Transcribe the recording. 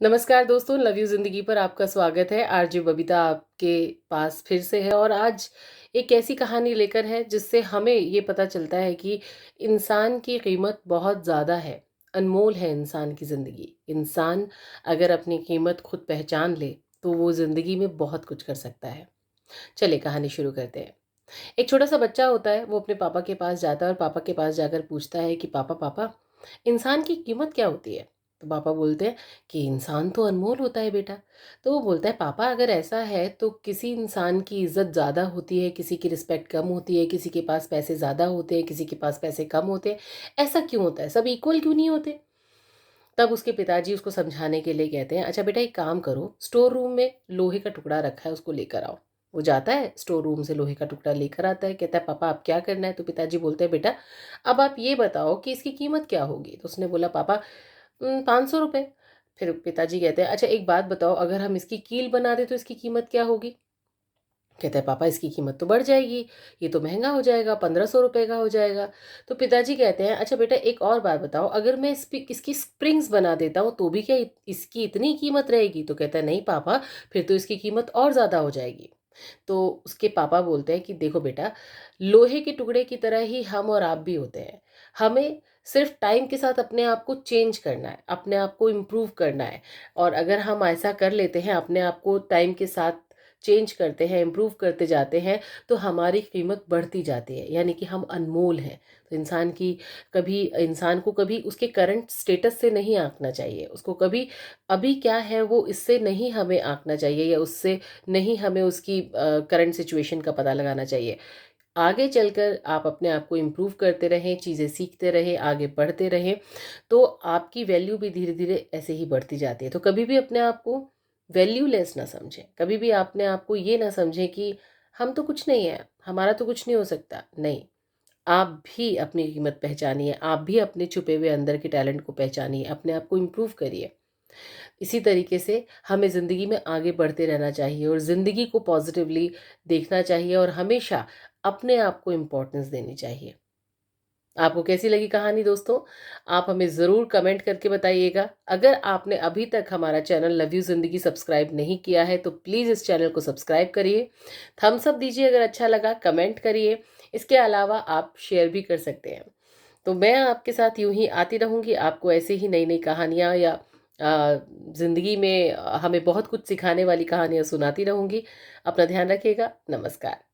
नमस्कार दोस्तों, love you ज़िंदगी पर आपका स्वागत है। आरजे बबीता आपके पास फिर से है और आज एक ऐसी कहानी लेकर है जिससे हमें ये पता चलता है कि इंसान की कीमत बहुत ज़्यादा है, अनमोल है इंसान की ज़िंदगी। इंसान अगर अपनी कीमत खुद पहचान ले तो वो ज़िंदगी में बहुत कुछ कर सकता है। चलिए कहानी शुरू करते हैं। एक छोटा सा बच्चा होता है, वो अपने पापा के पास जाता है और पापा के पास जाकर पूछता है कि पापा पापा इंसान की कीमत क्या होती है। तो पापा बोलते हैं कि इंसान तो अनमोल होता है बेटा। तो वो बोलता है पापा अगर ऐसा है तो किसी इंसान की इज्जत ज़्यादा होती है, किसी की रिस्पेक्ट कम होती है, किसी के पास पैसे ज़्यादा होते हैं, किसी के पास पैसे कम होते हैं। ऐसा क्यों होता है, सब इक्वल क्यों नहीं होते। तब उसके पिताजी उसको समझाने के लिए कहते हैं अच्छा बेटा एक काम करो, स्टोर रूम में लोहे का टुकड़ा रखा है उसको लेकर आओ। वो जाता है स्टोर रूम से लोहे का टुकड़ा लेकर आता है, कहता है पापा आप क्या करना है। तो पिताजी बोलते हैं बेटा अब आप ये बताओ कि इसकी कीमत क्या होगी। तो उसने बोला पापा 500 रुपये। फिर पिताजी कहते हैं अच्छा एक बात बताओ अगर हम इसकी कील बना दे तो इसकी कीमत क्या होगी। कहता है पापा इसकी कीमत तो बढ़ जाएगी, ये तो महंगा हो जाएगा, 1500 रुपये का हो जाएगा। तो पिताजी कहते हैं अच्छा बेटा एक और बात बताओ अगर मैं इसकी स्प्रिंग्स बना देता हूँ तो भी क्या इसकी इतनी कीमत रहेगी। तो कहता है नहीं पापा फिर तो इसकी कीमत और ज़्यादा हो जाएगी। तो उसके पापा बोलते हैं कि देखो बेटा लोहे के टुकड़े की तरह ही हम और आप भी होते हैं। हमें सिर्फ टाइम के साथ अपने आप को चेंज करना है, अपने आप को इम्प्रूव करना है। और अगर हम ऐसा कर लेते हैं, अपने आप को टाइम के साथ चेंज करते हैं, इम्प्रूव करते जाते हैं, तो हमारी कीमत बढ़ती जाती है, यानी कि हम अनमोल हैं। तो इंसान को कभी उसके करंट स्टेटस से नहीं आंकना चाहिए, उसको कभी अभी क्या है वो इससे नहीं हमें आंकना चाहिए, या उससे नहीं हमें उसकी करंट सिचुएशन का पता लगाना चाहिए। आगे चलकर आप अपने आप को इम्प्रूव करते रहें, चीज़ें सीखते रहें, आगे बढ़ते रहें, तो आपकी वैल्यू भी धीरे धीरे ऐसे ही बढ़ती जाती है। तो कभी भी अपने आप को वैल्यूलेस ना समझें, कभी भी अपने आप को ये ना समझें कि हम तो कुछ नहीं है, हमारा तो कुछ नहीं हो सकता। नहीं, आप भी अपनी कीमत पहचानिए, आप भी अपने छुपे हुए अंदर के टैलेंट को पहचानिए, अपने आप को इम्प्रूव करिए। इसी तरीके से हमें ज़िंदगी में आगे बढ़ते रहना चाहिए और ज़िंदगी को पॉजिटिवली देखना चाहिए और हमेशा अपने आप को इम्पोर्टेंस देनी चाहिए। आपको कैसी लगी कहानी दोस्तों? आप हमें ज़रूर कमेंट करके बताइएगा। अगर आपने अभी तक हमारा चैनल लव यू ज़िंदगी सब्सक्राइब नहीं किया है तो प्लीज़ इस चैनल को सब्सक्राइब करिए, थम्स अप दीजिए अगर अच्छा लगा, कमेंट करिए। इसके अलावा आप शेयर भी कर सकते हैं। तो मैं आपके साथ यूं ही आती रहूंगी, आपको ऐसे ही नई नई कहानियाँ या ज़िंदगी में हमें बहुत कुछ सिखाने वाली कहानियाँ सुनाती रहूंगी। अपना ध्यान रखिएगा। नमस्कार।